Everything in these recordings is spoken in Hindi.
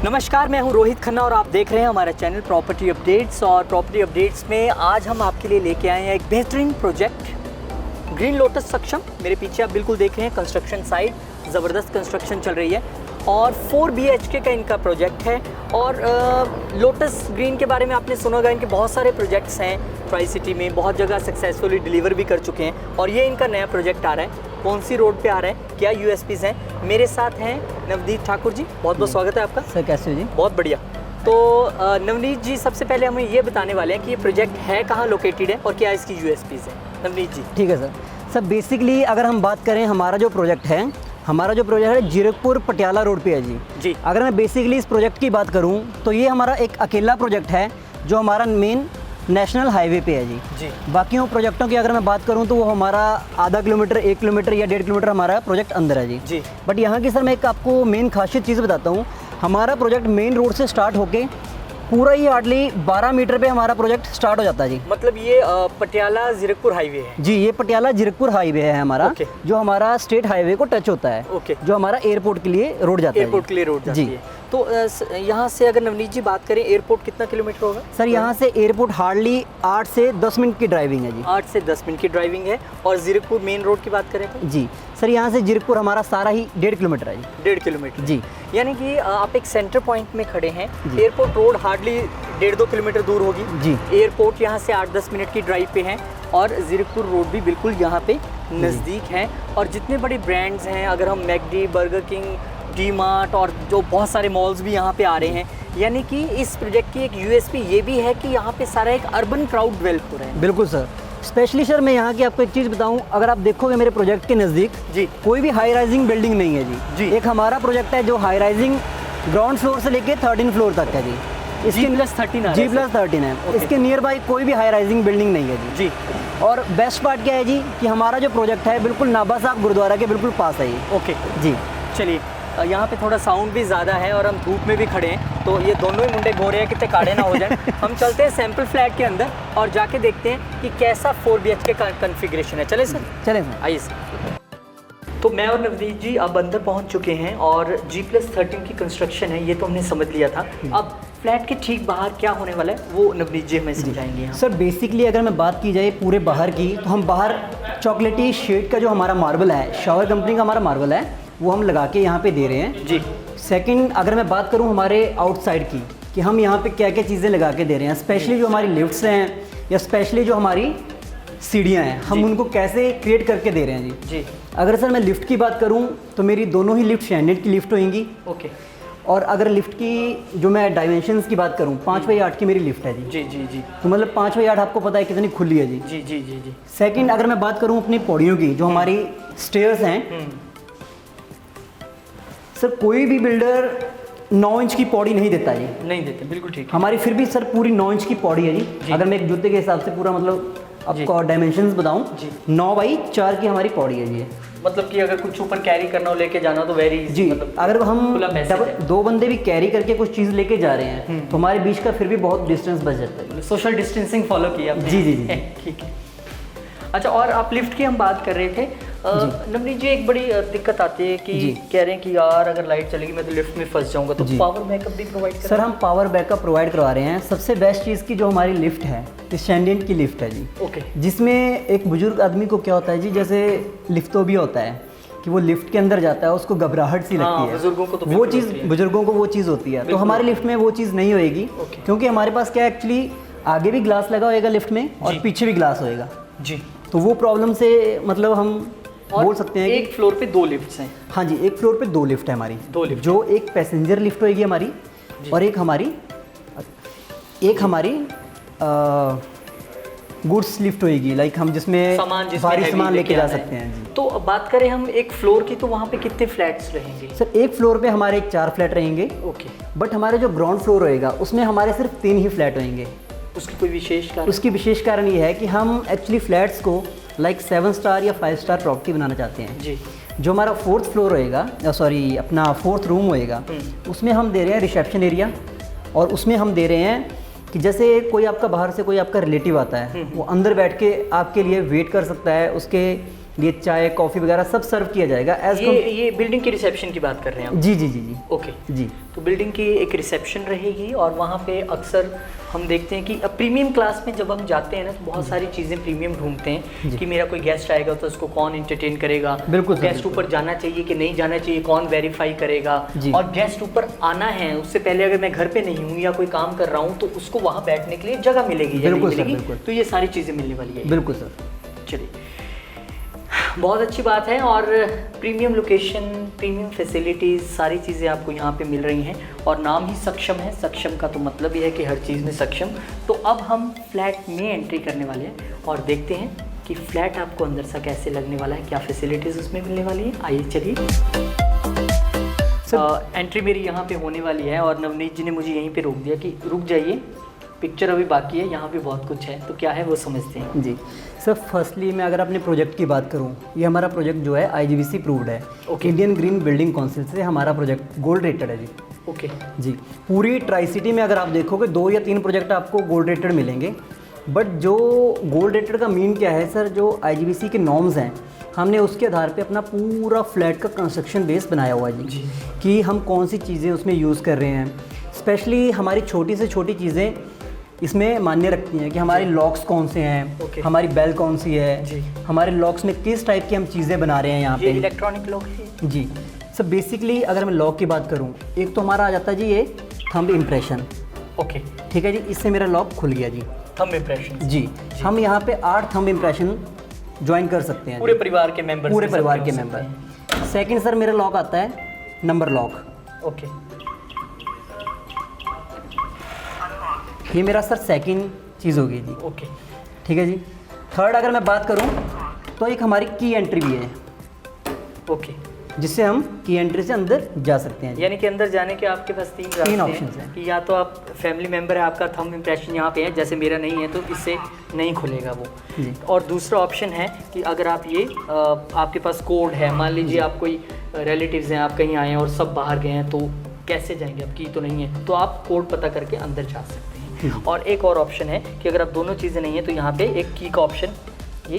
नमस्कार, मैं हूं रोहित खन्ना और आप देख रहे हैं हमारा चैनल प्रॉपर्टी अपडेट्स। और प्रॉपर्टी अपडेट्स में आज हम आपके लिए लेके आए हैं एक बेहतरीन प्रोजेक्ट ग्रीन लोटस सक्षम। मेरे पीछे आप बिल्कुल देख रहे हैं कंस्ट्रक्शन साइट, ज़बरदस्त कंस्ट्रक्शन चल रही है और 4 BHK का इनका प्रोजेक्ट है। और लोटस ग्रीन के बारे में आपने सुना होगा, इनके बहुत सारे प्रोजेक्ट्स हैं ट्राई सिटी में, बहुत जगह सक्सेसफुली डिलीवर भी कर चुके हैं और ये इनका नया प्रोजेक्ट आ रहा है। कौन सी रोड पे आ रहा है, क्या USPs हैं, मेरे साथ हैं नवनीत ठाकुर जी। बहुत बहुत स्वागत है आपका। सर कैसे हो जी? बहुत बढ़िया। तो नवनीत जी, सबसे पहले हमें ये बताने वाले हैं कि ये प्रोजेक्ट है कहाँ लोकेटेड है और क्या इसकी USPs है। नवनीत जी। ठीक है सर बेसिकली अगर हम बात करें हमारा जो प्रोजेक्ट है जीरकपुर पटियाला रोड पे है जी। अगर मैं बेसिकली इस प्रोजेक्ट की बात करूं तो ये हमारा एक अकेला प्रोजेक्ट है जो हमारा मेन नेशनल हाईवे पे है जी। बाकियों प्रोजेक्टों की अगर मैं बात करूं तो वो हमारा आधा किलोमीटर, 1 किलोमीटर या 1.5 किलोमीटर हमारा प्रोजेक्ट अंदर है जी। बट यहाँ की सर मैं एक आपको मेन खासियत चीज़ बताता हूँ। हमारा प्रोजेक्ट मेन रोड से स्टार्ट होके पूरा ही हार्डली 12 मीटर पे हमारा प्रोजेक्ट स्टार्ट हो जाता है जी। मतलब ये पटियाला जीरकपुर हाईवे है जी। ये पटियाला जीरकपुर हाईवे है हमारा, जो हमारा स्टेट हाईवे को टच होता है, जो हमारा एयरपोर्ट के लिए रोड जाता है। एयरपोर्ट के लिए रोड जाती है। तो यहाँ से अगर नवनीत जी बात करें, एयरपोर्ट कितना किलोमीटर होगा सर? यहाँ से एयरपोर्ट हार्डली 8 से 10 मिनट की ड्राइविंग है जी। 8 से 10 मिनट की ड्राइविंग है। और जीरकपुर मेन रोड की बात करें तो जी सर, यहाँ से जीरकपुर हमारा सारा ही 1.5 किलोमीटर है जी। 1.5 किलोमीटर जी। यानी कि आप एक सेंटर पॉइंट में खड़े हैं। एयरपोर्ट रोड हार्डली 1.5-2 किलोमीटर दूर होगी जी। एयरपोर्ट यहाँ से 8-10 मिनट की ड्राइव पे है और जीरकपुर रोड भी बिल्कुल यहाँ पे नज़दीक है। और जितने बड़े ब्रांड्स हैं, अगर हम मैकडी, बर्गर किंग, डी-मार्ट और जो बहुत सारे मॉल्स भी यहाँ पे आ रहे हैं, यानी कि इस प्रोजेक्ट की एक USP ये भी है कि यहाँ पे सारा एक अर्बन क्राउड डेवलप हो रहा है। बिल्कुल सर। स्पेशली सर मैं यहाँ की आपको एक चीज़ बताऊँ, अगर आप देखोगे मेरे प्रोजेक्ट के नज़दीक जी कोई भी हाई राइजिंग बिल्डिंग नहीं है जी। एक हमारा प्रोजेक्ट है जो हाई राइजिंग ग्राउंड फ्लोर से लेके 13 फ्लोर तक है जी। इसके G+13 है। इसके नियर बाई कोई भी हाई राइजिंग बिल्डिंग नहीं है जी। और बेस्ट पार्ट क्या है जी कि हमारा जो प्रोजेक्ट है बिल्कुल नाभा साहब गुरुद्वारा के बिल्कुल पास है ये। जी। चलिए, यहाँ पे थोड़ा साउंड भी ज़्यादा है और हम धूप में भी खड़े हैं, तो ये दोनों ही मुंडे घो रहे हैं कितने काड़े ना हो जाए। हम चलते हैं सैंपल फ्लैट के अंदर और जाके देखते हैं कि कैसा 4 BHK का कन्फिग्रेशन है। चले सर? चलें सर, आइए सर। तो मैं और नवनीत जी अब अंदर पहुँच चुके हैं और G+13 की कंस्ट्रक्शन है, ये तो हमने समझ लिया था। अब फ्लैट के ठीक बाहर क्या होने वाला है वो नवनीत जी हमें समझाएंगे। सर बेसिकली अगर मैं बात की जाए पूरे बाहर की, तो हम बाहर चॉकलेटी शेड का जो हमारा मार्बल है, शॉवर कंपनी का हमारा मार्बल है, वो हम लगा के यहाँ पे दे रहे हैं जी। सेकंड अगर मैं बात करूँ हमारे आउटसाइड की कि हम यहाँ पे क्या क्या चीज़ें लगा के दे रहे हैं, स्पेशली जो हमारी लिफ्ट्स हैं या स्पेशली जो हमारी सीढ़ियाँ हैं, हम उनको कैसे क्रिएट करके दे रहे हैं जी। अगर सर मैं लिफ्ट की बात करूँ तो मेरी दोनों ही लिफ्ट स्टैंडर्ड की लिफ्ट होंगी। और अगर लिफ्ट की जो मैं डायमेंशंस की बात करूँ, 5x8 की मेरी लिफ्ट है जी। तो मतलब 5x8 आपको पता है कितनी खुली है जी। सेकंड अगर मैं बात करूँ अपनी पौड़ियों की, जो हमारी स्टेयर्स हैं, सर कोई भी बिल्डर 9 इंच की पौड़ी नहीं देता जी। नहीं देते, बिल्कुल ठीक। हमारी फिर भी सर पूरी 9 इंच की पौड़ी है जी। अगर मैं एक जूते के हिसाब से पूरा मतलब आपको डायमेंशंस बताऊं, 9x4 की हमारी पौड़ी है जी। मतलब कि अगर कुछ ऊपर कैरी करना हो, लेके जाना हो तो वेरी जी। मतलब अगर हम 2 बंदे भी कैरी करके कुछ चीज़ लेके जा रहे हैं तो हमारे बीच का फिर भी बहुत डिस्टेंस बच जाता है। सोशल डिस्टेंसिंग फॉलो किया आपने। जी। ठीक है। अच्छा, और आप लिफ्ट की हम बात कर रहे थे नवनीत जी, एक बड़ी दिक्कत आती है कि कह रहे हैं कि यार अगर लाइट चलेगी मैं तो लिफ्ट में फंस जाऊंगा, तो पावर बैकअप भी प्रोवाइड कर? सर हम पावर बैकअप प्रोवाइड करवा रहे हैं। सबसे बेस्ट चीज़ की जो हमारी लिफ्ट है स्टैंडर्ड की लिफ्ट है जी। जिसमें एक बुजुर्ग आदमी को क्या होता है जी, जैसे लिफ्टों भी होता है कि वो लिफ्ट के अंदर जाता है, उसको घबराहट सी लगती है। बुजुर्गों को तो वो चीज़, बुजुर्गों को वो चीज़ होती है। तो हमारी लिफ्ट में वो चीज़ नहीं होएगी, क्योंकि हमारे पास क्या एक्चुअली आगे भी ग्लास लगा होएगा लिफ्ट में और पीछे भी ग्लास होएगा जी। तो वो प्रॉब्लम से मतलब हम बोल सकते हैं एक फ्लोर पे 2 लिफ्ट्स हैं। हाँ जी, एक फ्लोर पे 2 लिफ्ट है हमारी। 2 लिफ्ट, जो एक पैसेंजर लिफ्ट होएगी हमारी और एक हमारी गुड्स लिफ्ट होएगी, लाइक हम जिसमें भारी सामान लेके जा सकते हैं जी। तो अब बात करें हम एक फ्लोर की, तो वहाँ पे कितने फ्लैट्स रहेंगे? सर एक फ्लोर पे हमारे 4 फ्लैट रहेंगे। ओके। बट हमारे जो ग्राउंड फ्लोर रहेगा उसमें हमारे सिर्फ 3 ही फ्लैट रहेंगे। उसकी कोई विशेष कारण? उसकी विशेष कारण ये है कि हम एक्चुअली फ्लैट्स को लाइक 7 स्टार या 5 स्टार प्रॉपर्टी बनाना चाहते हैं जी। जो हमारा 4th फ्लोर होएगा, सॉरी अपना 4th रूम होएगा, उसमें हम दे रहे हैं रिसेप्शन एरिया, और उसमें हम दे रहे हैं कि जैसे कोई आपका बाहर से कोई आपका रिलेटिव आता है, वो अंदर बैठ के आपके लिए वेट कर सकता है, उसके लिए चाय कॉफ़ी वगैरह सब सर्व किया जाएगा। ये बिल्डिंग की रिसेप्शन की बात कर रहे हैं आप? जी जी जी जी। ओके जी। तो बिल्डिंग की एक रिसेप्शन रहेगी, और वहाँ पे अक्सर हम देखते हैं कि प्रीमियम क्लास में जब हम जाते हैं ना, तो बहुत सारी चीज़ें प्रीमियम ढूंढते हैं कि मेरा कोई गेस्ट आएगा तो उसको कौन एंटरटेन करेगा, बिल्कुल गेस्ट ऊपर जाना चाहिए कि नहीं जाना चाहिए, कौन वेरीफाई करेगा, और गेस्ट ऊपर आना है उससे पहले अगर मैं घर पे नहीं हूँ या कोई काम कर रहा हूँ तो उसको वहाँ बैठने के लिए जगह मिलेगी या नहीं मिलेगी। तो ये सारी चीज़ें मिलने वाली है। बिल्कुल सर। चलिए, बहुत अच्छी बात है, और प्रीमियम लोकेशन, प्रीमियम फैसिलिटीज़, सारी चीज़ें आपको यहाँ पे मिल रही हैं, और नाम ही सक्षम है। सक्षम का तो मतलब ही है कि हर चीज़ में सक्षम। तो अब हम फ्लैट में एंट्री करने वाले हैं और देखते हैं कि फ्लैट आपको अंदर से कैसे लगने वाला है, क्या फैसिलिटीज़ उसमें मिलने वाली है। आइए चलिए। एंट्री मेरी यहाँ पे होने वाली है, और नवनीत जी ने मुझे यहीं पे रोक दिया कि रुक जाइए, पिक्चर अभी बाकी है, यहाँ पे बहुत कुछ है, तो क्या है वो समझते हैं। जी सर, फर्स्टली मैं अगर अपने प्रोजेक्ट की बात करूँ, ये हमारा प्रोजेक्ट जो है IGBC अप्रूव्ड है। इंडियन ग्रीन बिल्डिंग काउंसिल से हमारा प्रोजेक्ट गोल्ड रेटेड है जी। ओके जी। पूरी ट्राई सिटी में अगर आप देखोगे 2 या 3 प्रोजेक्ट आपको गोल्ड रेटेड मिलेंगे, बट जो गोल्ड रेटेड का मीन क्या है सर, जो IGBC के नॉर्म्स हैं, हमने उसके आधार पे अपना पूरा फ्लैट का कंस्ट्रक्शन बेस बनाया हुआ है जी, कि हम कौन सी चीज़ें उसमें यूज़ कर रहे हैं। स्पेशली हमारी छोटी से छोटी चीज़ें इसमें मान्य रखती हैं कि हमारे लॉक्स कौन से हैं, हमारी बेल कौन सी है, हमारे लॉक्स में किस टाइप की हम चीज़ें बना रहे हैं यहाँ पे। इलेक्ट्रॉनिक लॉक है जी। सर बेसिकली अगर मैं लॉक की बात करूँ, एक तो हमारा आ जाता है जी ये थंब इम्प्रेशन। ओके ठीक है जी, इससे मेरा लॉक खुल गया जी। थंब इम्प्रेशन जी। हम यहाँ पे 8 थंब इम्प्रेशन ज्वाइन कर सकते हैं पूरे परिवार के मेंबर। पूरे परिवार के मेंबर। सेकंड सर मेरा लॉक आता है नंबर लॉक। ओके, ये मेरा सर सेकंड चीज़ होगी जी। ओके ठीक है जी। थर्ड अगर मैं बात करूँ तो एक हमारी की एंट्री भी है। ओके, जिससे हम की एंट्री से अंदर जा सकते हैं। यानी कि अंदर जाने के आपके पास 3 ऑप्शन हैं कि या तो आप फैमिली मेंबर है, आपका थंब इम्प्रेशन यहाँ पे है, जैसे मेरा नहीं है तो इससे नहीं खुलेगा वो जी। और दूसरा ऑप्शन है कि अगर आप ये आपके पास कोड है, मान लीजिए आप कोई रिलेटिव्स हैं, आप कहीं आए हैं और सब बाहर गए हैं, तो कैसे जाएंगे, आप की तो नहीं है, तो आप कोड पता करके अंदर जा सकते हैं। और एक और ऑप्शन है कि अगर आप दोनों चीज़ें नहीं है तो यहाँ पे एक की का ऑप्शन ये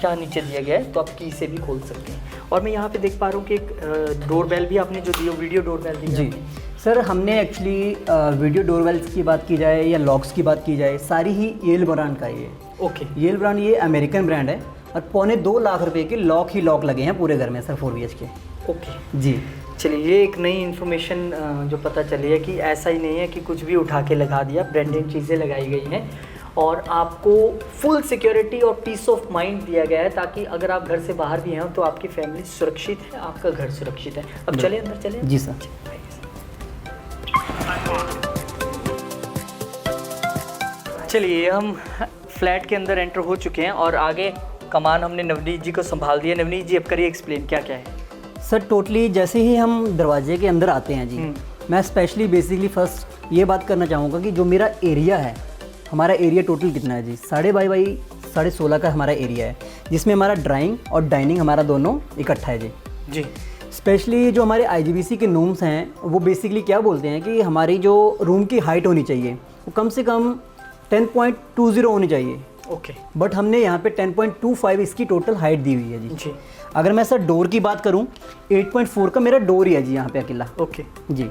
यहाँ नीचे दिया गया है, तो आप की से भी खोल सकते हैं। और मैं यहाँ पे देख पा रहा हूँ कि एक डोरबेल भी आपने जो दी, वीडियो डोरबेल दी जी सर। हमने एक्चुअली वीडियो डोरबेल्स की बात की जाए या लॉक्स की बात की जाए, सारी ही येल ब्रांड का ये। ओके, येल ब्रांड ये अमेरिकन ब्रांड है, और 2.25 लाख रुपए के लॉक ही लॉक लगे हैं पूरे घर में सर 4 BHK के। ओके जी। चलिए, ये एक नई इन्फॉर्मेशन जो पता चली है कि ऐसा ही नहीं है कि कुछ भी उठा के लगा दिया, ब्रांडेड चीज़ें लगाई गई हैं और आपको फुल सिक्योरिटी और पीस ऑफ माइंड दिया गया है, ताकि अगर आप घर से बाहर भी हैं तो आपकी फैमिली सुरक्षित है, आपका घर सुरक्षित है। अब चले अंदर चले। जी सर। चलिए, हम फ्लैट के अंदर एंटर हो चुके हैं और आगे कमान हमने नवनीत जी को संभाल दिया। नवनीत जी अब करिए एक्सप्लेन क्या क्या है। सर टोटली जैसे ही हम दरवाजे के अंदर आते हैं जी, मैं स्पेशली बेसिकली फर्स्ट ये बात करना चाहूँगा कि जो मेरा एरिया है, हमारा एरिया टोटल कितना है जी, 12.5 बाई 16.5 का हमारा एरिया है, जिसमें हमारा ड्राइंग और डाइनिंग हमारा दोनों इकट्ठा है जी। जी। स्पेशली जो हमारे IGBC के नॉर्म्स हैं वो बेसिकली क्या बोलते हैं कि हमारी जो रूम की हाइट होनी चाहिए वो कम से कम 10.20 होनी चाहिए। ओके। बट हमने यहाँ पे 10.25 इसकी टोटल हाइट दी हुई है जी। अगर मैं सर डोर की बात करूँ, 8.4 का मेरा डोर ही है जी यहाँ पे अकेला। ओके जी।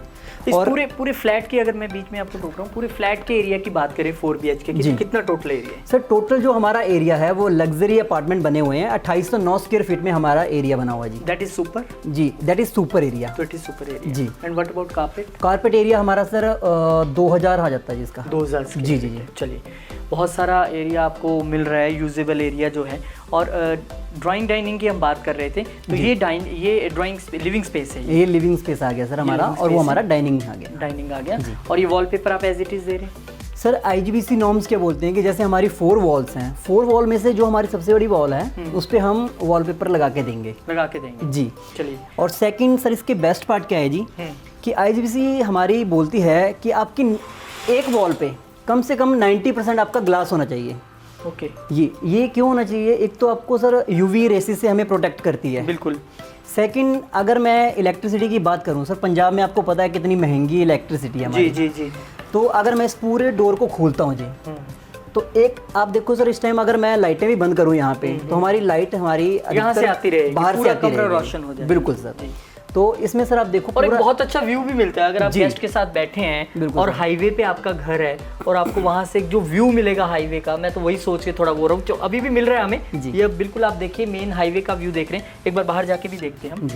इस और पूरे फ्लैट की, अगर मैं बीच में आपको रोक रहा हूँ, पूरे फ्लैट के एरिया की बात करें 4 BHK की, कितना टोटल एरिया है? सर टोटल जो हमारा एरिया है वो लग्जरी अपार्टमेंट बने हुए हैं, 2809 स्क्वायर फीट में हमारा एरिया बना हुआ है जी। That is super. जी, दैट इज सुपर एरिया। तो इट इज सुपर एरिया जी। And what about carpet? Carpet area हमारा सर 2000 आ जाता है जी इसका। 2000। जी जी जी। चलिए, बहुत सारा एरिया आपको मिल रहा है, यूजेबल एरिया जो है। और ड्राइंग डाइनिंग की हम बात कर रहे थे, तो ये ड्राइंग लिविंग स्पेस है। ये लिविंग स्पेस आ गया सर हमारा, और वो हमारा डाइनिंग आ गया। डाइनिंग आ गया। और ये वॉलपेपर आप एज इट इज दे रहे हैं? सर IGBC नॉर्म्स क्या बोलते हैं कि जैसे हमारी 4 वॉल्स हैं, 4 वॉल में से जो हमारी सबसे बड़ी वॉल है उस पर हम वॉलपेपर लगा के देंगे जी। चलिए। और सेकंड सर इसके बेस्ट पार्ट क्या है जी कि IGBC हमारी बोलती है कि आपकी एक वॉल पे कम से कम 90% आपका ग्लास होना चाहिए। ओके। ये क्यों होना चाहिए? एक तो आपको सर UV रेसिस से हमें प्रोटेक्ट करती है। बिल्कुल। सेकंड, अगर मैं इलेक्ट्रिसिटी की बात करूं सर, पंजाब में आपको पता है कितनी महंगी इलेक्ट्रिसिटी है हमारी। जी जी जी। तो अगर मैं इस पूरे डोर को खोलता हूँ जी, तो एक आप देखो सर, इस टाइम अगर मैं लाइटें भी बंद करूँ यहाँ पे, तो हमारी लाइट हमारी यहाँ से आती रहेगी, बाहर से आती रहेगी, रोशन हो जाएगा। बिल्कुल सर। तो इसमें सर आप देखो और एक बहुत अच्छा व्यू भी मिलता है अगर आप गेस्ट के साथ बैठे हैं और सर। हाईवे पे आपका घर है और आपको वहां से जो व्यू मिलेगा हाईवे का, मैं तो वही सोच के थोड़ा वो रहा हूँ जो अभी भी मिल रहा है हमें। ये बिल्कुल आप देखिए मेन हाईवे का व्यू देख रहे हैं। एक बार बाहर जाके भी देखते हैं हम।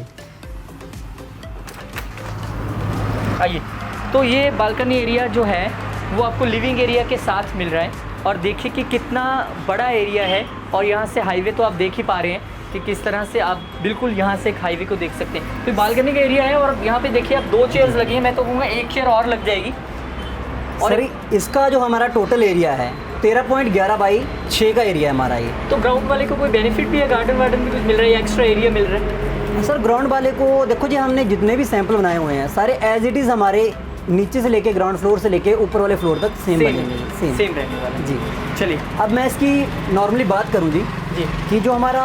आइए। तो ये बालकनी एरिया जो है वो आपको लिविंग एरिया के साथ मिल रहा है और देखिए कि कितना बड़ा एरिया है और यहाँ से हाईवे तो आप देख ही पा रहे हैं कि किस तरह से आप बिल्कुल यहाँ से एक हाईवे को देख सकते हैं। तो बालकनी का एरिया है और यहाँ पे देखिए आप 2 चेयर्स लगी हैं, मैं तो कहूँगा 1 चेयर और लग जाएगी। और इसका जो हमारा टोटल एरिया है 13.11 बाई 6 का एरिया है हमारा ये। तो ग्राउंड वाले को कोई बेनिफिट भी है, गार्डन वार्डन भी कुछ मिल रहा है, एक्स्ट्रा एरिया मिल रहा है? सर ग्राउंड वाले को देखो जी, हमने जितने भी सैंपल बनाए हुए हैं सारे एज इट इज़ हमारे नीचे से लेके ग्राउंड फ्लोर से लेके ऊपर वाले फ्लोर तक सेम बनेंगे, सेम रहने वाला जी। चलिए अब मैं इसकी नॉर्मली बात करूँ जी कि जो हमारा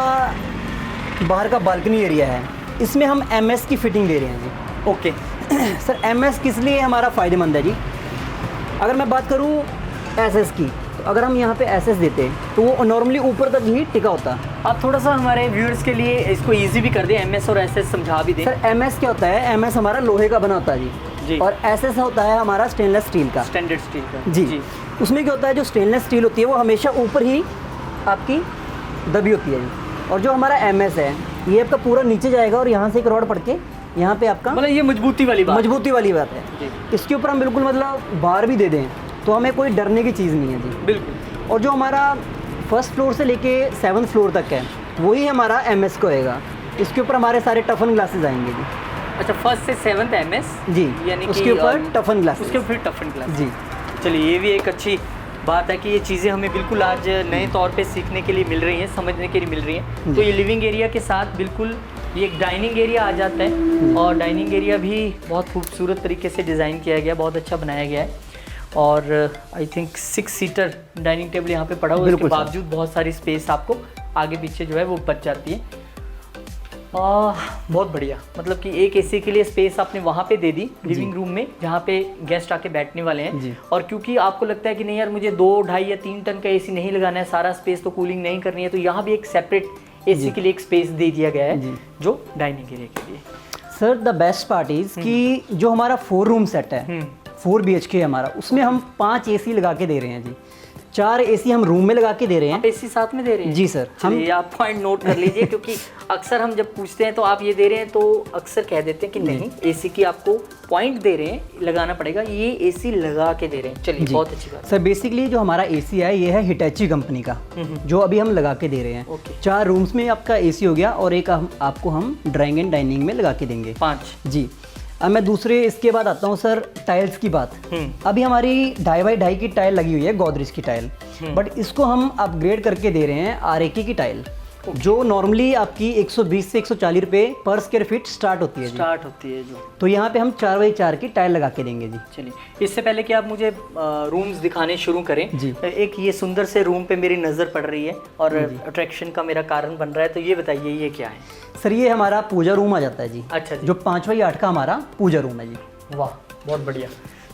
बाहर का बालकनी एरिया है इसमें हम MS की फिटिंग दे रहे हैं जी। ओके। सर MS किस लिए हमारा फ़ायदेमंद है जी? अगर मैं बात करूँ SS की, तो अगर हम यहाँ पे SS देते हैं तो वो नॉर्मली ऊपर तक ही टिका होता है। आप थोड़ा सा हमारे व्यूअर्स के लिए इसको इजी भी कर दें, MS और SS समझा भी दें। सर MS क्या होता है? MS हमारा लोहे का बना होता है जी। और SS होता है हमारा स्टेनलेस स्टील का। स्टैंडर्ड स्टील का जी। उसमें क्या होता है, जो स्टेनलेस स्टील होती है वो हमेशा ऊपर ही आपकी दबी होती है जी। और जो हमारा MS है ये आपका पूरा नीचे जाएगा और यहाँ से एक रॉड पड़ के यहाँ पे आपका मतलब ये मजबूती वाली बात है जी। इसके ऊपर हम बिल्कुल मतलब बार भी दे दें तो हमें कोई डरने की चीज़ नहीं है जी। बिल्कुल। और जो हमारा फर्स्ट फ्लोर से लेके 7th फ्लोर तक है वही हमारा MS को होएगा। इसके ऊपर हमारे सारे टफन ग्लासेस आएंगे जी। अच्छा, फर्स्ट से 7th MS जी, यानी उसके ऊपर टफन ग्लासेस, उसके फिर टफन ग्लास जी। चलिए, ये भी एक अच्छी बात है कि ये चीज़ें हमें बिल्कुल आज नए तौर पे सीखने के लिए मिल रही हैं, समझने के लिए मिल रही हैं। तो ये लिविंग एरिया के साथ बिल्कुल ये एक डाइनिंग एरिया आ जाता है और डाइनिंग एरिया भी बहुत खूबसूरत तरीके से डिज़ाइन किया गया, बहुत अच्छा बनाया गया है। और I think 6 seater dining table यहाँ पे पड़ा हुआ है, उसके बावजूद बहुत सारी स्पेस आपको आगे पीछे जो है वो बच जाती है। बहुत बढ़िया, मतलब कि एक एसी के लिए स्पेस आपने वहाँ पे दे दी लिविंग रूम में जहाँ पे गेस्ट आके बैठने वाले हैं। और क्योंकि आपको लगता है कि नहीं यार मुझे 2, 2.5 या 3 टन का एसी नहीं लगाना है, सारा स्पेस तो कूलिंग नहीं करनी है, तो यहाँ भी एक सेपरेट एसी के लिए एक स्पेस दे दिया गया है जो डाइनिंग एरिया के लिए। Sir the best part is कि जो हमारा 4 रूम सेट है 4 BHK हमारा, उसमें हम 5 AC लगा के दे रहे हैं जी। 4 AC हम रूम में लगा के दे रहे हैं। AC साथ में दे रहे हैं जी सर। हम ये आप पॉइंट नोट कर लीजिए क्योंकि अक्सर हम जब पूछते हैं तो आप ये दे रहे हैं तो अक्सर कह देते हैं कि नहीं AC की आपको पॉइंट दे रहे हैं, लगाना पड़ेगा, ये AC लगा के दे रहे हैं। चलिए, बहुत अच्छी बात। सर बेसिकली जो हमारा AC है ये है हिटैची कंपनी का, जो अभी हम लगा के दे रहे हैं। 4 रूम्स में आपका AC हो गया और एक आपको हम ड्राइंग एंड डाइनिंग में लगा के देंगे 5 जी। अब मैं दूसरे इसके बाद आता हूँ सर टाइल्स की बात। अभी हमारी 2.5 बाई 2.5 की टाइल लगी हुई है, गोदरेज की टाइल, बट इसको हम अपग्रेड करके दे रहे हैं RAK की टाइल, जो नॉर्मली आपकी 120 से 140 रुपये पर स्क्वायर फीट स्टार्ट होती है जो। तो यहाँ पे हम 4 बाई 4 की टाइल लगा के देंगे जी। चलिए, इससे पहले कि आप मुझे रूम्स दिखाने शुरू करें जी, एक ये सुंदर से रूम पे मेरी नज़र पड़ रही है और अट्रैक्शन का मेरा कारण बन रहा है, तो ये बताइए ये क्या है? सर ये हमारा पूजा रूम आ जाता है जी। अच्छा जी। जो 5 बाई 8 का हमारा पूजा रूम है जी। वाह, बहुत बढ़िया।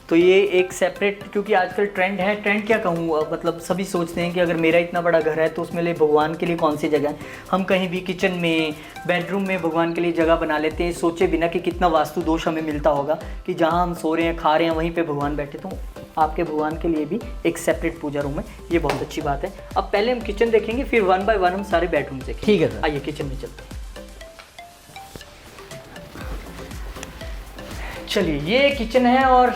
तो ये एक सेपरेट, क्योंकि आजकल ट्रेंड है, ट्रेंड क्या कहूँ, मतलब सभी सोचते हैं कि अगर मेरा इतना बड़ा घर है तो उसमें लिए भगवान के लिए कौन सी जगह है। हम कहीं भी किचन में, बेडरूम में भगवान के लिए जगह बना लेते हैं, सोचे बिना कि कितना वास्तु दोष हमें मिलता होगा कि जहाँ हम सो रहे हैं, खा रहे हैं, वहीं पे भगवान बैठे। तो आपके भगवान के लिए भी एक सेपरेट पूजा रूम है, ये बहुत अच्छी बात है। अब पहले हम किचन देखेंगे, फिर 1 बाय 1 हम सारे बेडरूम देखेंगे। ठीक है सर, आइए किचन में चलते हैं। चलिए, ये किचन है और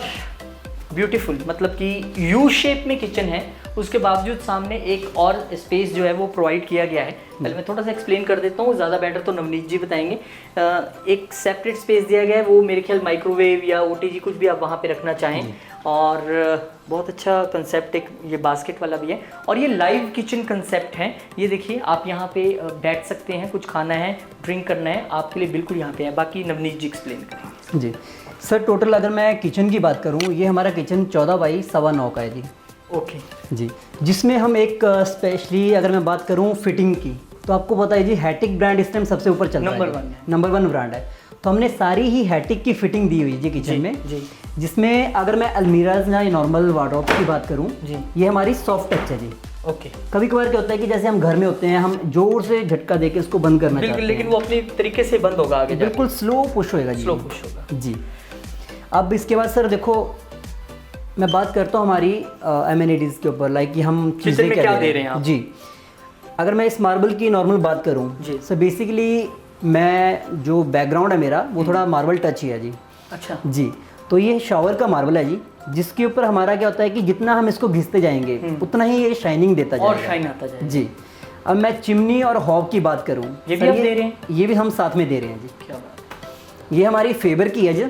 ब्यूटीफुल, मतलब कि यू शेप में किचन है, उसके बावजूद सामने एक और स्पेस जो है वो प्रोवाइड किया गया है। पहले मैं थोड़ा सा एक्सप्लेन कर देता हूँ, ज़्यादा बेटर तो नवनीत जी बताएंगे। एक सेपरेट स्पेस दिया गया है, वो मेरे ख्याल माइक्रोवेव या OTG कुछ भी आप वहाँ पे रखना चाहें, और बहुत अच्छा कंसेप्ट, एक ये बास्केट वाला भी है और ये लाइव किचन कंसेप्ट है। ये देखिए आप यहाँ पे बैठ सकते हैं, कुछ खाना है, ड्रिंक करना है, आपके लिए बिल्कुल यहाँ पे है। बाकी नवनीत जी एक्सप्लेन करेंगे। जी सर, टोटल अगर मैं किचन की बात करूँ, ये हमारा किचन 14 बाई 9.25 का है जी। ओके जी, जिसमें हम एक स्पेशली अगर मैं बात करूँ फिटिंग की, तो आपको पता है जी हैटिक ब्रांड इस टाइम सबसे ऊपर चल रहा है, नंबर 1 ब्रांड है। तो हमने सारी ही हैटिक की फिटिंग दी हुई है जी किचन में जी। जिसमें अगर मैं अलमीराज या नॉर्मल वार्डरोब की बात करूँ जी, ये हमारी सॉफ्ट टच है जी। ओके। कभी कभार क्या होता है कि जैसे हम घर में होते हैं, हम जोर से झटका देके इसको बंद करना चाहते हैं, लेकिन वो अपनी तरीके से बंद होगा आगे, बिल्कुल स्लो पुश होएगा जी, स्लो पुश होगा जी। अब इसके बाद सर देखो, मैं बात करता हूँ हमारी एमिनिटीज़ के ऊपर, लाइक कि हम चीज़ें क्या दे रहे हैं आप? जी, अगर मैं इस मार्बल की नॉर्मल बात करूँ, सो बेसिकली मैं जो बैकग्राउंड है मेरा वो थोड़ा मार्बल टच ही है जी। अच्छा जी, तो ये शावर का मार्बल है जी, जिसके ऊपर हमारा क्या होता है कि जितना हम इसको घिसते जाएंगे उतना ही ये शाइनिंग देता जाएगा और शाइन आता जाएगा जी। अब मैं चिमनी और हॉब की बात करूँ, ये भी आप दे रहे हैं? ये भी हम साथ में दे रहे हैं जी। क्या बात, ये हमारी फेबर की है जी,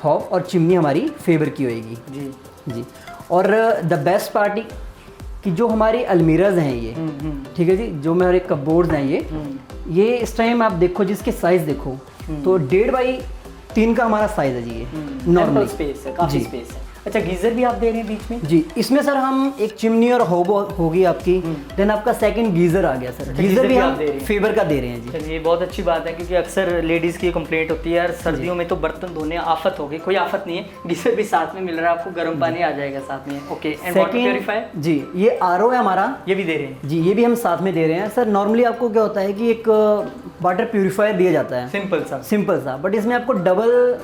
हॉब और चिमनी हमारी फेबर की होएगी जी जी। और द बेस्ट पार्टी कि जो हमारी अलमीराज हैं ये, ठीक है जी, जो हमारे कपबोर्ड्स हैं ये इस टाइम आप देखो जिसके साइज देखो तो 1.5 बाई 3 का हमारा साइज है जी। ये नॉर्मल स्पेस है, काफी स्पेस है। अच्छा, गीजर भी आप दे रहे हैं बीच में? जी, इसमें सर हम एक चिमनी और होब होगी आपकी, देन आपका सेकंड गीजर आ गया सर। गीजर भी हम फेबर का दे रहे हैं जी। चलिए बहुत अच्छी बात है, क्योंकि अक्सर लेडीज़ की कंप्लेंट होती है यार सर्दियों में तो बर्तन धोने आफत हो गई। कोई आफत नहीं है, गीजर भी साथ में मिल रहा है आपको, गर्म पानी आ जाएगा साथ में। ओके, एंड वाटर प्यूरीफायर जी, ये आरओ है हमारा, ये भी दे रहे हैं जी, ये भी हम साथ में दे रहे हैं सर। नॉर्मली आपको क्या होता है कि एक वाटर प्यूरीफायर दिया जाता है सिंपल सा, बट इसमें आपको डबल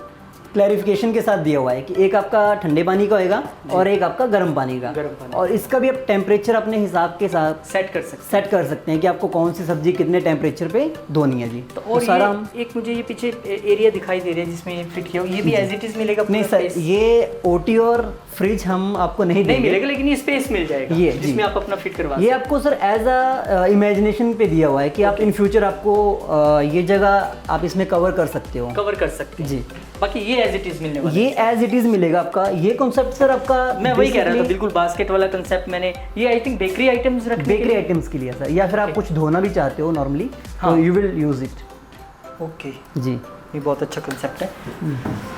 क्लैरिफिकेशन के साथ दिया हुआ है कि एक आपका ठंडे पानी का होएगा और एक आपका गर्म पानी का। और इसका भी आप टेम्परेचर अपने हिसाब के साथ सेट कर सकते हैं कि आपको कौन सी सब्जी कितने टेम्परेचर पे धोनी है जी। तो और सारा एक मुझे ये पीछे एरिया दिखाई दे रहा है जिसमें ये फिट किया, ये भी एज इट इज मिलेगा? नहीं सर, ये ओटी और फ्रिज हम आपको नहीं मिलेगा, लेकिन ये स्पेस मिल जाएगा ये जिसमें आप अपना फिट करवा। ये आपको सर एज अ इमेजिनेशन पे दिया हुआ है कि आप इन फ्यूचर आपको ये जगह आप इसमें कवर कर सकते हैं जी। बाकी ये एज इट इज मिलने वाला, ये एज इट इज मिलेगा आपका। ये कॉन्सेप्ट सर आपका, मैं वही कह रहा था, बिल्कुल बास्केट वाला कंसेप्ट। मैंने ये आई थिंक बेकरी आइटम्स के लिए सर, या फिर आप कुछ धोना भी चाहते हो नॉर्मली तो you will use it. Okay जी, ये बहुत अच्छा कंसेप्ट है।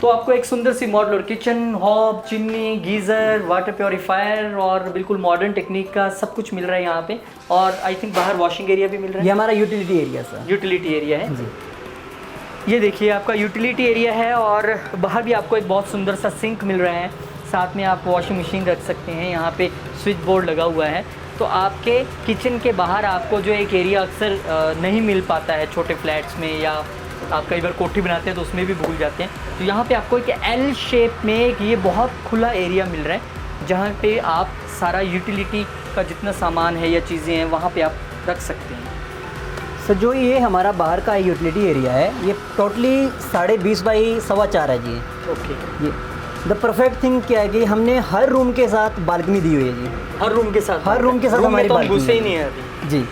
तो आपको एक सुंदर सी modular kitchen, hob, chimney, geyser, water purifier और बिल्कुल मॉडर्न टेक्निक का सब कुछ मिल रहा है यहाँ पे। और आई थिंक बाहर वॉशिंग एरिया भी मिल रहा है। ये हमारा utility area sir, utility area है जी। ये देखिए आपका यूटिलिटी एरिया है और बाहर भी आपको एक बहुत सुंदर सा सिंक मिल रहा है। साथ में आप वॉशिंग मशीन रख सकते हैं, यहाँ पे स्विच बोर्ड लगा हुआ है। तो आपके किचन के बाहर आपको जो एक एरिया अक्सर नहीं मिल पाता है छोटे फ्लैट्स में, या आप कई बार कोठी बनाते हैं तो उसमें भी भूल जाते हैं, तो यहाँ पे आपको एक एल शेप में एक ये बहुत खुला एरिया मिल रहा है जहाँ पे आप सारा यूटिलिटी का जितना सामान है या चीज़ें हैं वहाँ पे आप रख सकते हैं। सर जो ये हमारा बाहर का यूटिलिटी एरिया है ये टोटली 20.5 बाई 4.25 है जी। ओके, ये द परफेक्ट थिंग क्या है कि हमने हर रूम के साथ बालकनी दी हुई है जी। हर रूम के साथ हमारी बालकनी घुसे ही नहीं है अभी जी।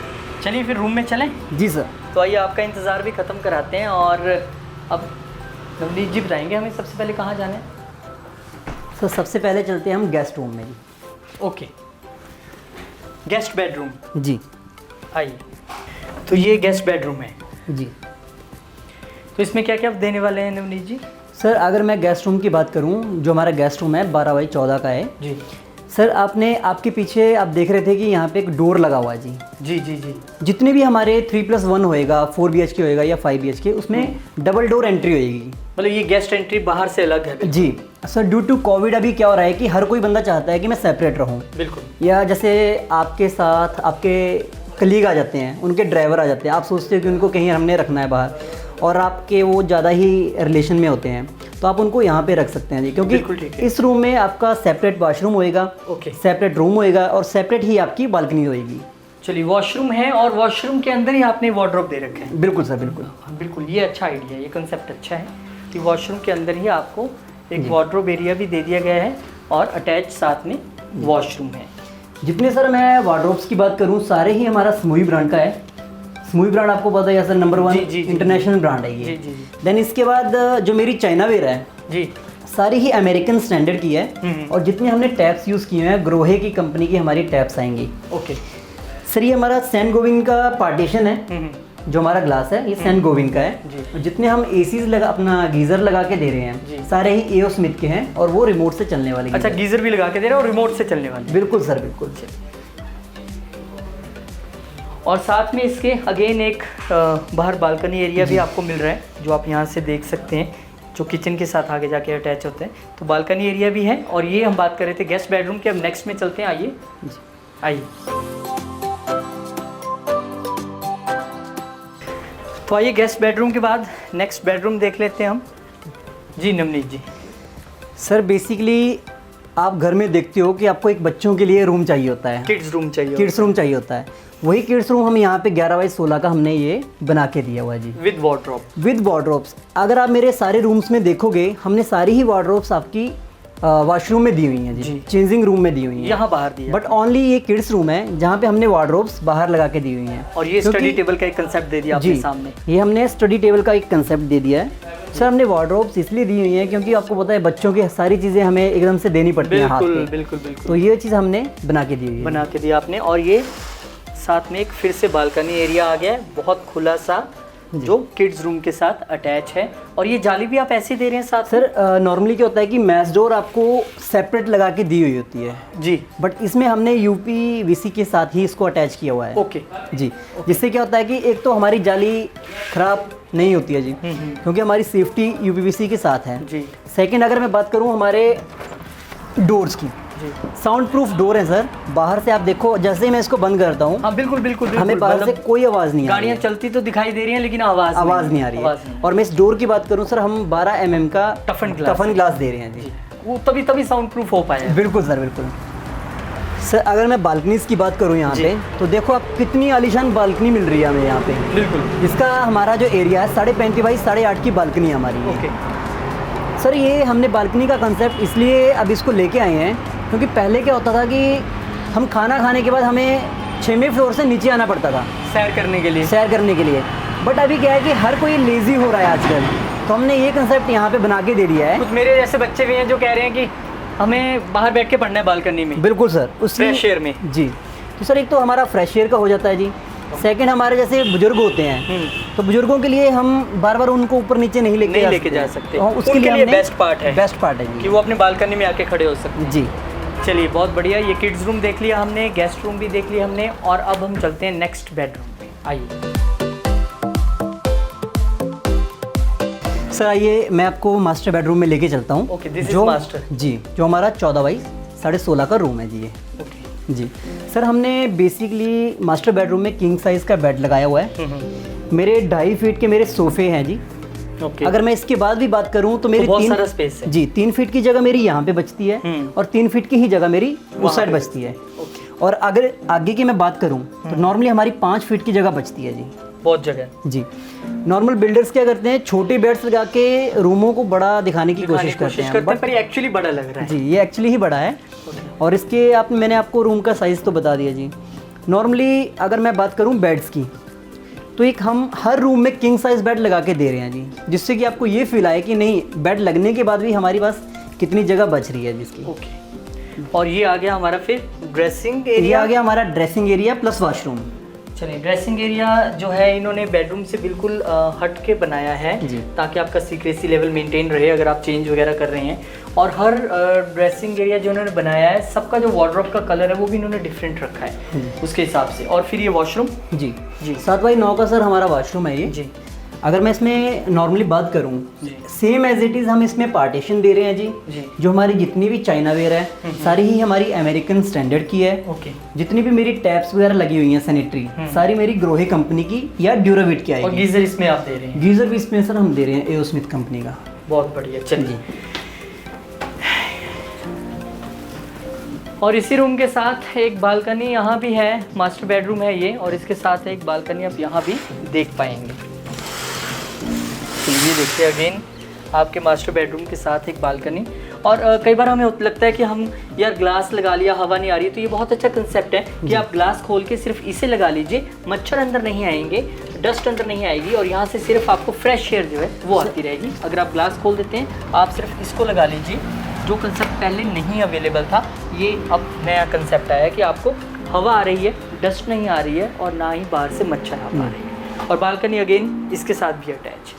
चलिए फिर रूम में चलें। जी सर, तो आइए आपका इंतज़ार भी ख़त्म कराते हैं और अब नवनीत जी बताएंगे हमें सबसे पहले कहाँ जाना है। सर सबसे पहले चलते हैं हम गेस्ट रूम में जी। ओके, गेस्ट बेडरूम जी, आइए। तो ये गेस्ट बेडरूम है जी। तो इसमें क्या क्या देने वाले हैं नवनीत जी? सर अगर मैं गेस्ट रूम की बात करूं, जो हमारा गेस्ट रूम है 12 बाई 14 का है जी। सर आपके पीछे आप देख रहे थे कि यहाँ पे एक डोर लगा हुआ है जी। जी जी जी। जितने भी हमारे 3+1 होएगा, 4 BHK होएगा या 5 BHK, उसमें डबल डोर एंट्री होएगी। मतलब ये गेस्ट एंट्री बाहर से अलग है? जी सर, ड्यू टू कोविड अभी क्या हो रहा है कि हर कोई बंदा चाहता है कि मैं सेपरेट रहूँ। बिल्कुल। या जैसे आपके साथ आपके कलीग आ जाते हैं, उनके ड्राइवर आ जाते हैं, आप सोचते हो कि उनको कहीं हमने रखना है बाहर और आपके वो ज़्यादा ही रिलेशन में होते हैं, तो आप उनको यहाँ पे रख सकते हैं जी। क्योंकि इस रूम में आपका सेपरेट वॉशरूम होएगा, सेपरेट रूम होएगा और सेपरेट ही आपकी बालकनी होएगी। चलिए, वॉशरूम है और वॉशरूम के अंदर ही आपने वार्डरोब दे रखे हैं? बिल्कुल सर, बिल्कुल बिल्कुल। ये अच्छा आइडिया है, ये कंसेप्ट अच्छा है कि वॉशरूम के अंदर ही आपको एक वार्डरोब एरिया भी दे दिया गया है और अटैच साथ में वॉशरूम है। जितने सर मैं वार्डरोब्स की बात करूं सारे ही हमारा स्मूई ब्रांड का है। स्मूई ब्रांड आपको पता है सर, नंबर 1 इंटरनेशनल ब्रांड है ये। देन इसके बाद जो मेरी चाइना वेयर है जी, सारी ही अमेरिकन स्टैंडर्ड की है और जितने हमने टैप्स यूज़ किए हैं ग्रोहे की कंपनी की हमारी टैप्स आएंगी। ओके सर ये हमारा सेंट गोविंद का पार्टीशन है, जो हमारा ग्लास है ये सेंट गोविंद का है। और जितने हम एसीज लगा अपना गीज़र लगा के दे रहे हैं सारे ही एओ स्मिथ के हैं और वो रिमोट से चलने वाले। अच्छा, गीज़र भी लगा के दे रहे हैं और रिमोट से चलने वाले। बिल्कुल सर, बिल्कुल। और साथ में इसके अगेन एक बाहर बालकनी एरिया भी आपको मिल रहा है, जो आप यहाँ से देख सकते हैं, जो किचन के साथ आगे जाके अटैच होते हैं। तो बालकनी एरिया भी है। और ये हम बात कर रहे थे गेस्ट बेडरूम के, अब नेक्स्ट में चलते हैं। आइए आइए। तो आइए गेस्ट बेडरूम के बाद नेक्स्ट बेडरूम देख लेते हैं हम। जी नवनीत जी। सर बेसिकली आप घर में देखते हो कि आपको एक बच्चों के लिए रूम चाहिए होता है, किड्स रूम चाहिए, किड्स रूम चाहिए होता है। वही किड्स रूम हम यहाँ पे 11x16 का हमने ये बना के दिया हुआ है जी, विद वार्डरोब। With wardrobes. अगर आप मेरे सारे रूम्स में देखोगे हमने सारी ही वार्डरोब्स आपकी वॉशरूम में दी हुई हैं जी, चेंजिंग रूम में दी हुई हैं, यहाँ बाहर दी है। बट ओनली ये किड्स रूम है जहाँ पे हमने वार्डरोब्स बाहर लगा के दी हुई हैं। और ये स्टडी टेबल का एक कंसेप्ट दे दिया आपने सामने। ये हमने स्टडी टेबल का एक कंसेप्ट दे दिया है। सर हमने वार्डरोब्स इसलिए दी हुई हैं क्योंकि आपको पता है बच्चों की सारी चीज़ें हमें एकदम से देनी पड़ती हैं हाथ पे। बिल्कुल बिल्कुल। तो ये चीज़ हमने बना के दी हुई है, बना के दिया आपने। और ये साथ में एक फिर से बालकनी एरिया आ गया है, बहुत खुला सा, जो किड्स रूम के साथ अटैच है। और ये जाली भी आप ऐसे दे रहे हैं साथ? सर नॉर्मली क्या होता है कि मैच डोर आपको सेपरेट लगा के दी हुई होती है जी, बट इसमें हमने यूपीवीसी के साथ ही इसको अटैच किया हुआ है। ओके जी, जिससे क्या होता है कि एक तो हमारी जाली खराब नहीं होती है जी, क्योंकि हमारी सेफ्टी यूपीवीसी के साथ है जी। सेकंड अगर मैं बात करूं हमारे डोर्स की, साउंड प्रूफ डोर है सर। बाहर से आप देखो, जैसे ही मैं इसको बंद करता हूँ, हाँ बिल्कुल बिल्कुल, हमें बाहर से कोई आवाज़ नहीं आ रही है। गाड़ियाँ चलती तो दिखाई दे रही हैं लेकिन आवाज़ नहीं आ रही है। और मैं इस डोर की बात करूँ सर, हम 12 mm का टफन ग्लास दे रहे हैं जी, वो तभी साउंड प्रूफ हो पाया। बिल्कुल सर, बिल्कुल। सर अगर मैं बालकनीज़ की बात करूँ यहाँ पे, तो देखो आप कितनी आलीशान बालकनी मिल रही है हमें यहाँ पे। बिल्कुल। इसका हमारा जो एरिया है 35.5 बाई 8.5 की बालकनी है हमारी। ओके सर ये हमने बालकनी का कंसेप्ट इसलिए अब इसको लेके आए हैं क्योंकि पहले क्या होता था कि हम खाना खाने के बाद हमें 6वें फ्लोर से नीचे आना पड़ता था सैर करने के लिए। बट अभी क्या है कि हर कोई लेज़ी हो रहा है आजकल, तो हमने ये कंसेप्ट यहाँ पे बना के दे दिया है। कुछ मेरे जैसे बच्चे भी हैं जो कह रहे हैं कि हमें बाहर बैठ के पढ़ना है बालकनी में। बिल्कुल सर, उस फ्रेश एयर में जी। तो सर एक तो हमारा फ्रेश एयर का हो जाता है जी। सेकंड हमारे जैसे बुजुर्ग होते हैं तो बुजुर्गों के लिए हम बार बार उनको ऊपर नीचे नहीं लेके जा सकते। उसके लिए बेस्ट पार्ट है जी कि वो अपने बालकनी में आके खड़े हो सकते हैं जी। चलिए बहुत बढ़िया। ये किड्स रूम देख लिया हमने, गेस्ट रूम भी देख लिया हमने, और अब हम चलते हैं नेक्स्ट बेडरूम पे। आइए सर, आइए मैं आपको मास्टर बेडरूम में लेके चलता हूँ। ओके, दिस इज मास्टर जी, जो हमारा 14 बाई 16.5 का रूम है जी ये। ओके जी सर, हमने बेसिकली मास्टर बेडरूम में किंग साइज का बेड लगाया हुआ है। मेरे 2.5 फीट के मेरे सोफे हैं जी। ओके। अगर मैं इसके बाद भी बात करूं तो मेरी बहुत सारा स्पेस है जी। 3 फीट की जगह मेरी यहाँ पे बचती है और 3 फीट की ही जगह मेरी उस साइड बचती है। और अगर आगे की मैं बात करूं तो नॉर्मली हमारी 5 फीट की जगह बचती है जी, बहुत जगह जी। नॉर्मल बिल्डर्स क्या करते हैं, छोटे बेड्स लगा के रूमों को बड़ा दिखाने की कोशिश करते हैं, पर ये एक्चुअली बड़ा लग रहा है जी। ये एक्चुअली ही बड़ा है। और इसके मैंने आपको रूम का साइज़ तो बता दिया जी। नॉर्मली अगर मैं बात करूं बेड्स की, तो एक हम हर रूम में किंग साइज बेड लगा के दे रहे हैं जी, जिससे कि आपको ये फील आए कि नहीं, बेड लगने के बाद भी हमारे पास कितनी जगह बच रही है जिसकी। ओके। और ये आ गया हमारा फिर ड्रेसिंग एरिया। ये आ गया हमारा ड्रेसिंग एरिया प्लस वॉशरूम। चलिए, ड्रेसिंग एरिया जो है इन्होंने बेडरूम से बिल्कुल हट के बनाया है ताकि आपका सीक्रेसी लेवल मेंटेन रहे अगर आप चेंज वगैरह कर रहे हैं। और हर ड्रेसिंग एरिया जो इन्होंने बनाया है, सबका जो वार्डरोब का कलर है वो भी इन्होंने डिफरेंट रखा है उसके हिसाब से। और फिर ये वॉशरूम जी 7 बाई 9 का सर हमारा वॉशरूम है ये जी। अगर मैं इसमें नॉर्मली बात करूं, सेम एज इट इज़ हम इसमें पार्टीशन दे रहे हैं जी। जो हमारी जितनी भी चाइना वेयर है सारी ही हमारी अमेरिकन स्टैंडर्ड की है। ओके। जितनी भी मेरी टैप्स वगैरह लगी हुई हैं सैनिटरी, सारी मेरी ग्रोहे कंपनी की या ड्यूराविट की आएगी। और गीजर इसमें आप दे रहे हैं? गीजर भी इसमें सर हम दे रहे हैं एओ स्मिथ कंपनी का। बहुत बढ़िया। चलिए, और इसी रूम के साथ एक बालकनी यहाँ भी है, मास्टर बेडरूम है ये, और इसके साथ एक बालकनी आप यहाँ भी देख पाएंगे। ये देखिए अगेन आपके मास्टर बेडरूम के साथ एक बालकनी। और कई बार हमें लगता है कि हम यार ग्लास लगा लिया, हवा नहीं आ रही, तो ये बहुत अच्छा कंसेप्ट है कि आप ग्लास खोल के सिर्फ इसे लगा लीजिए, मच्छर अंदर नहीं आएंगे, डस्ट अंदर नहीं आएगी और यहाँ से सिर्फ आपको फ्रेश एयर जो है वो आती रहेगी। अगर आप ग्लास खोल देते हैं, आप सिर्फ इसको लगा लीजिए। जो कंसेप्ट पहले नहीं अवेलेबल था, ये अब नया कंसेप्ट आया है कि आपको हवा आ रही है, डस्ट नहीं आ रही है और ना ही बाहर से मच्छर आ पा रही है। और बालकनी अगेन इसके साथ भी अटैच।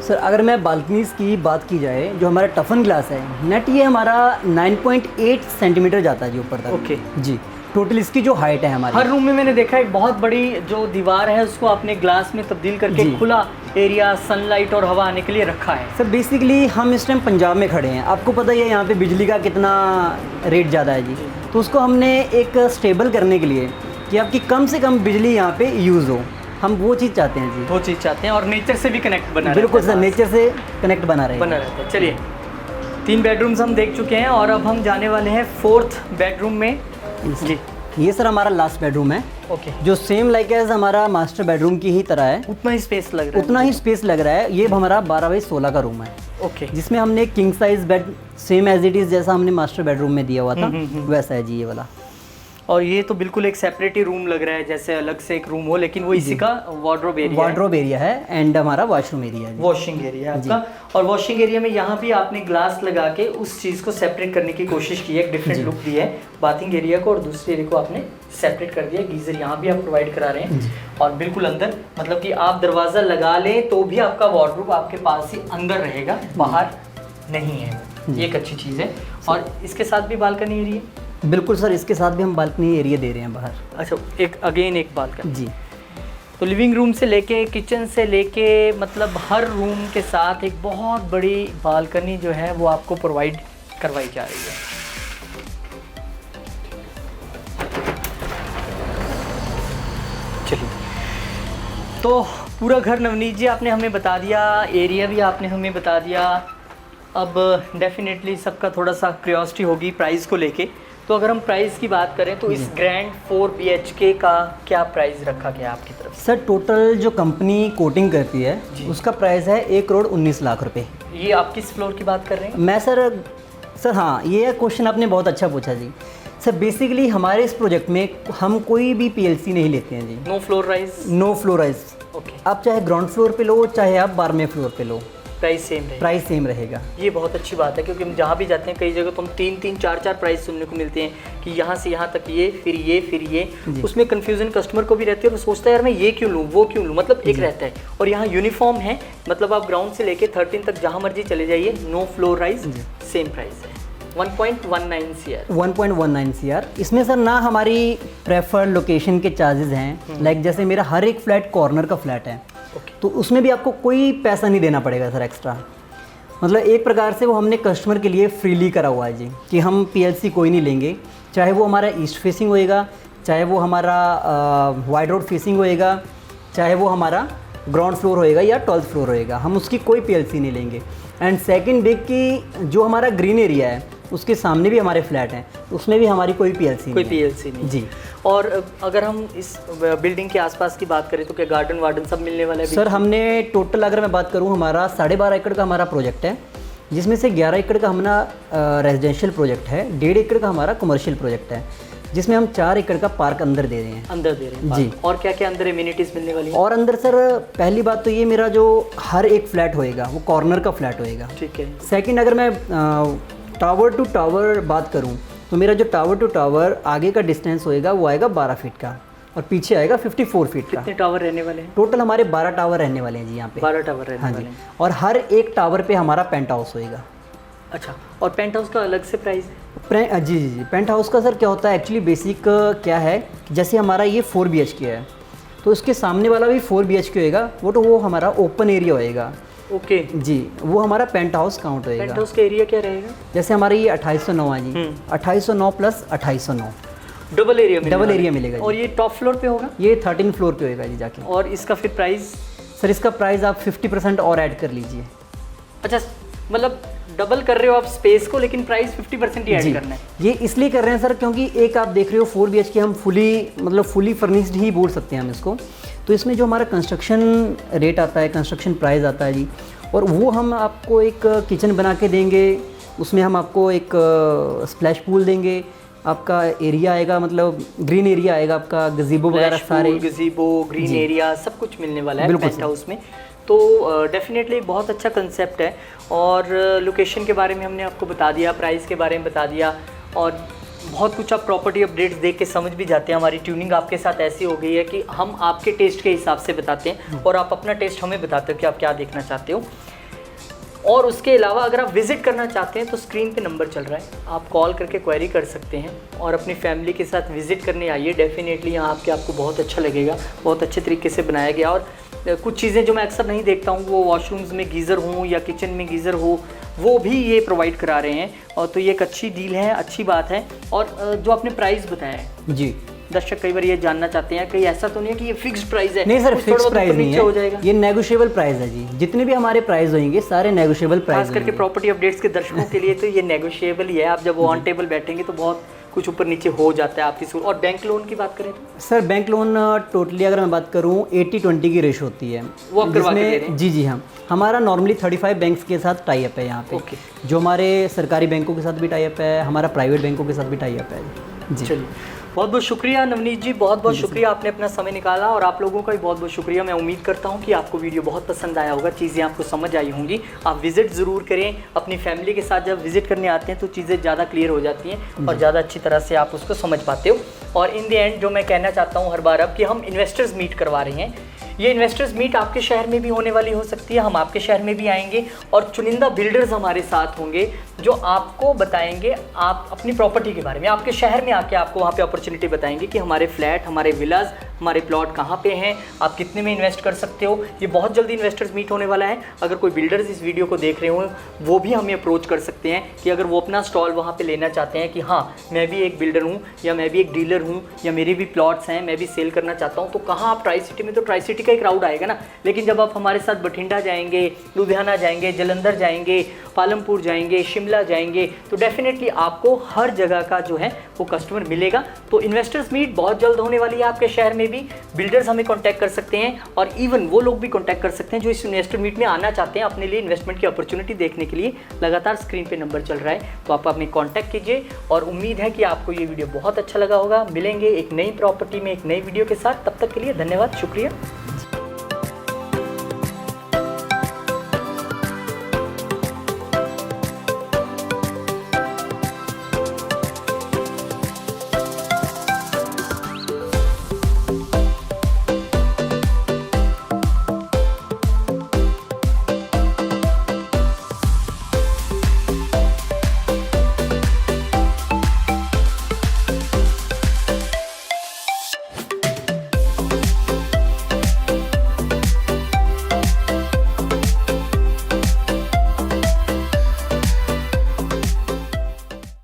सर अगर मैं बालकनीज़ की बात की जाए, जो हमारा टफन ग्लास है नेट, ये हमारा 9.8 सेंटीमीटर जाता है जी ऊपर तक। ओके जी, टोटल इसकी जो हाइट है हमारी, हर रूम में मैंने देखा एक बहुत बड़ी जो दीवार है उसको आपने ग्लास में तब्दील करके जी। खुला एरिया, सनलाइट और हवा आने के लिए रखा है। सर बेसिकली हम इस टाइम पंजाब में खड़े हैं, आपको पता ही है यहाँ पे बिजली का कितना रेट ज़्यादा है जी। तो उसको हमने एक स्टेबल करने के लिए कि आपकी कम से कम बिजली यहाँ पे यूज़ हो, हम वो चीज़ चाहते हैं जी। वो चीज़ चाहते हैं और नेचर से भी कनेक्ट बना बिल्कुल रहता सर, है, नेचर से कनेक्ट बना रहे बना रहता है। चलिए 3 बेडरूम्स हम देख चुके हैं और अब हम जाने वाले हैं 4th बेडरूम में जी। ये सर हमारा लास्ट बेडरूम है, ओके, जो सेम लाइक एज हमारा मास्टर बेडरूम की ही तरह है, उतना ही स्पेस लग रहा है। उतना ही स्पेस लग रहा है। ये हमारा 12x16 का रूम है, ओके, जिसमें हमने king size bed same as it is जैसा हमने मास्टर बेडरूम में दिया हुआ था वैसा है जी ये वाला। और ये तो बिल्कुल एक सेपरेट ही रूम लग रहा है, जैसे अलग से एक रूम हो, लेकिन वो इसी का वार्डरोब एरिया है। वार्डरोब एरिया है एंड हमारा वॉशरूम एरिया है। वॉशिंग एरिया है आपका। और वॉशिंग एरिया में यहाँ भी आपने ग्लास लगा के उस चीज़ को सेपरेट करने की कोशिश की है, एक डिफरेंट लुक दी है बाथिंग एरिया को, और दूसरे एरिया को आपने सेपरेट कर दिया। गीजर यहाँ भी आप प्रोवाइड करा रहे हैं और बिल्कुल अंदर, मतलब कि आप दरवाज़ा लगा लें तो भी आपका वार्डरोब आपके पास ही अंदर रहेगा, बाहर नहीं है। ये एक अच्छी चीज़ है। और इसके साथ भी बालकनी एरिया, बिल्कुल सर, इसके साथ भी हम बालकनी एरिया दे रहे हैं बाहर। अच्छा, एक अगेन एक बालकनी जी। तो लिविंग रूम से लेके किचन से लेके मतलब हर रूम के साथ एक बहुत बड़ी बालकनी जो है वो आपको प्रोवाइड करवाई जा रही है। चलिए, तो पूरा घर नवनीत जी आपने हमें बता दिया, एरिया भी आपने हमें बता दिया। अब डेफिनेटली सबका थोड़ा सा क्यूरियोसिटी होगी प्राइस को लेके। तो अगर हम प्राइस की बात करें तो इस ग्रैंड 4 BHK का क्या प्राइस रखा गया आपकी तरफ से? सर टोटल जो कंपनी कोटिंग करती है उसका प्राइस है 1,19,00,000 रुपये। ये आप किस फ्लोर की बात कर रहे हैं? मैं सर हाँ, ये क्वेश्चन आपने बहुत अच्छा पूछा जी। सर बेसिकली हमारे इस प्रोजेक्ट में हम कोई भी PLC नहीं लेते हैं जी। No floor rise? No floor rise. Okay, आप चाहे ग्राउंड फ्लोर पे लो, चाहे आप 12वें फ्लोर पे लो, प्राइस सेम रहेगा। प्राइस सेम रहेगा। ये बहुत अच्छी बात है, क्योंकि हम जहाँ भी जाते हैं कई जगह तो हम 3-3, 4-4 प्राइस सुनने को मिलते हैं कि यहाँ से यहाँ तक ये, फिर ये, फिर ये। उसमें कन्फ्यूजन कस्टमर को भी रहती है और सोचता है यार मैं ये क्यों लूँ, वो क्यों लूँ, मतलब एक रहता है। और यहाँ यूनिफॉर्म है, मतलब आप ग्राउंड से लेके 13 तक जहाँ मर्जी चले जाइए, no floor rise, same price है। 1.19 CR। 1.19 CR। इसमें सर ना हमारी प्रेफर्ड लोकेशन के चार्जेस हैं, लाइक जैसे मेरा हर एक फ्लैट कॉर्नर का फ्लैट है, तो उसमें भी आपको कोई पैसा नहीं देना पड़ेगा सर एक्स्ट्रा। मतलब एक प्रकार से वो हमने कस्टमर के लिए फ्रीली करा हुआ है जी, कि हम PLC कोई नहीं लेंगे, चाहे वो हमारा ईस्ट फेसिंग होएगा, चाहे वो हमारा वाइड रोड फेसिंग होएगा, चाहे वो हमारा ग्राउंड फ्लोर होएगा या 12th फ्लोर होएगा, हम उसकी कोई PLC नहीं लेंगे। एंड सेकंड बिग की जो हमारा ग्रीन एरिया है उसके सामने भी हमारे फ्लैट हैं, उसमें भी हमारी कोई PLC नहीं जी। और अगर हम इस बिल्डिंग के आसपास की बात करें तो क्या गार्डन वार्डन सब मिलने वाला है? सर हमने टोटल अगर मैं बात करूं, हमारा 12.5 एकड़ का हमारा प्रोजेक्ट है, जिसमें से 11 एकड़ का हमारा रेजिडेंशियल प्रोजेक्ट है, 1.5 एकड़ का हमारा कमर्शियल प्रोजेक्ट है, जिसमें हम 4 एकड़ का पार्क अंदर दे रहे हैं। अंदर दे रहे हैं जी। और क्या क्या अंदर एमिनिटीज़ मिलने वाली है? और अंदर सर पहली बात तो ये मेरा जो हर एक फ्लैट होएगा वो कॉर्नर का फ्लैट होएगा। ठीक है। सेकंड अगर मैं टावर टू टावर बात करूं तो मेरा जो टावर टू टावर आगे का डिस्टेंस होएगा वो आएगा 12 फीट का और पीछे आएगा 54 फीट का। कितने टावर रहने वाले हैं? टोटल हमारे 12 टावर रहने वाले हैं जी यहाँ पे। 12 टावर रहने हाँ वाले जी। हैं। और हर एक टावर पे हमारा पेंट हाउस होएगा। अच्छा, और पेंट हाउस का अलग से प्राइस है? जी जी जी। पेंट हाउस का सर क्या होता है एक्चुअली बेसिक क्या है, जैसे हमारा ये 4 BHK है तो उसके सामने वाला भी 4 BHK होएगा, वो हमारा ओपन एरिया होएगा। ओके जी, वो हमारा पेंट हाउस काउंट होएगा। पेंट हाउस का एरिया क्या रहेगा? जैसे हमारा ये 2809 है जी, 2809 प्लस 2809 डबल एरिया में, डबल एरिया मिलेगा जी। और ये टॉप फ्लोर पे होगा? ये 13 फ्लोर पे होएगा जी जाके। और इसका फिर प्राइस? सर इसका प्राइस आप 50% और ऐड कर लीजिए। अच्छा, मतलब डबल कर रहे हो आप स्पेस को, लेकिन प्राइस 50% ही ऐड करना है। ये इसलिए कर रहे हैं सर क्योंकि एक आप देख रहे हो 4 BHK हम फुली फर्निश्ड ही बोल सकते हैं हम इसको। तो इसमें जो हमारा कंस्ट्रक्शन रेट आता है, कंस्ट्रक्शन प्राइस आता है जी, और वो हम आपको एक किचन बना के देंगे, उसमें हम आपको एक स्प्लैश पूल देंगे, आपका एरिया आएगा, मतलब ग्रीन एरिया आएगा आपका, गजीबो वगैरह सारे, गजीबो, ग्रीन एरिया सब कुछ मिलने वाला है बिल्कुल पेंट हाउस में। तो डेफिनेटली बहुत अच्छा कंसेप्ट है। और लोकेशन के बारे में हमने आपको बता दिया, प्राइस के बारे में बता दिया, और बहुत कुछ आप प्रॉपर्टी अपडेट्स देख के समझ भी जाते हैं। हमारी ट्यूनिंग आपके साथ ऐसी हो गई है कि हम आपके टेस्ट के हिसाब से बताते हैं और आप अपना टेस्ट हमें बताते हो कि आप क्या देखना चाहते हो। और उसके अलावा अगर आप विज़िट करना चाहते हैं तो स्क्रीन पे नंबर चल रहा है, आप कॉल करके क्वेरी कर सकते हैं और अपनी फैमिली के साथ विज़िट करने आइए। डेफिनेटली यहाँ आपको बहुत अच्छा लगेगा, बहुत अच्छे तरीके से बनाया गया। और कुछ चीज़ें जो मैं अक्सर नहीं देखता हूँ, वो वॉशरूम्स में गीज़र हो या किचन में गीज़र हो, वो भी ये प्रोवाइड करा रहे हैं। और तो ये एक अच्छी डील है, अच्छी बात है। और जो आपने प्राइस बताया है जी, दर्शक कई बार ये जानना चाहते हैं, कहीं ऐसा तो नहीं है कि ये फिक्स्ड प्राइस है? नहीं सर, कुछ फिक्स थोड़ा प्राइस ऊपर नहीं नीचे हो है, जाएगा? ये नेगोशिएबल प्राइस है जी। जितने भी हमारे प्राइस होंगे सारे नेगोशिएबल प्राइस खास करके प्रॉपर्टी अपडेट्स के दर्शकों के लिए तो ये नेगोशिएबल ही है। आप जब ऑन टेबल बैठेंगे तो बहुत कुछ ऊपर नीचे हो जाता है आपकी सूट। और बैंक लोन की बात करें तो सर, बैंक लोन टोटली अगर मैं बात करूं 80-20 की रेशो होती है, वो आप करवा के दे रहे हैं? जी हाँ, हमारा नॉर्मली 35 बैंक्स के साथ टाई अप है यहाँ पे। ओके। जो हमारे सरकारी बैंकों के साथ भी टाई अप है, हमारा प्राइवेट बैंकों के साथ भी टाई अप है जी। चलिए, बहुत बहुत शुक्रिया नवनीत जी, बहुत बहुत शुक्रिया, आपने अपना समय निकाला। और आप लोगों का भी बहुत बहुत शुक्रिया। मैं उम्मीद करता हूं कि आपको वीडियो बहुत पसंद आया होगा, चीज़ें आपको समझ आई होंगी। आप विज़िट ज़रूर करें अपनी फैमिली के साथ। जब विज़िट करने आते हैं तो चीज़ें ज़्यादा क्लियर हो जाती हैं और ज़्यादा अच्छी तरह से आप उसको समझ पाते हो। और इन द एंड जो मैं कहना चाहता हूँ हर बार अब, कि हम इन्वेस्टर्स मीट करवा रहे हैं। ये इन्वेस्टर्स मीट आपके शहर में भी होने वाली हो सकती है, हम आपके शहर में भी आएंगे और चुनिंदा बिल्डर्स हमारे साथ होंगे जो आपको बताएंगे आप अपनी प्रॉपर्टी के बारे में। आपके शहर में आके आपको वहाँ पे अपॉर्चुनिटी बताएंगे कि हमारे फ्लैट, हमारे विलाज, हमारे प्लॉट कहाँ पे हैं, आप कितने में इन्वेस्ट कर सकते हो। ये बहुत जल्दी इन्वेस्टर्स मीट होने वाला है। अगर कोई बिल्डर्स इस वीडियो को देख रहे हो, वो भी हमें अप्रोच कर सकते हैं कि अगर वो अपना स्टॉल वहाँ पे लेना चाहते हैं कि हाँ मैं भी एक बिल्डर हूँ या मैं भी एक डीलर हूँ या मेरे भी प्लॉट्स हैं, मैं भी सेल करना चाहता हूँ, तो कहाँ आप ट्राई सिटी में, तो ट्राई सिटी का एक क्राउड आएगा ना। लेकिन जब आप हमारे साथ बठिंडा जाएंगे, लुधियाना जाएंगे, जलंधर जाएंगे, पालमपुर जाएंगे, शिमला जाएंगे, तो डेफिनेटली आपको हर जगह का जो है वो कस्टमर मिलेगा। तो इन्वेस्टर्स मीट बहुत जल्द होने वाली है आपके शहर में भी। बिल्डर्स हमें कांटेक्ट कर सकते हैं और इवन वो लोग भी कांटेक्ट कर सकते हैं जो इस इन्वेस्टर मीट में आना चाहते हैं अपने लिए इन्वेस्टमेंट की अपॉर्चुनिटी देखने के लिए। लगातार स्क्रीन पे नंबर चल रहा है, तो आप हमें कांटेक्ट कीजिए। और उम्मीद है कि आपको ये वीडियो बहुत अच्छा लगा होगा। मिलेंगे एक नई प्रॉपर्टी में एक नई वीडियो के साथ, तब तक के लिए धन्यवाद, शुक्रिया।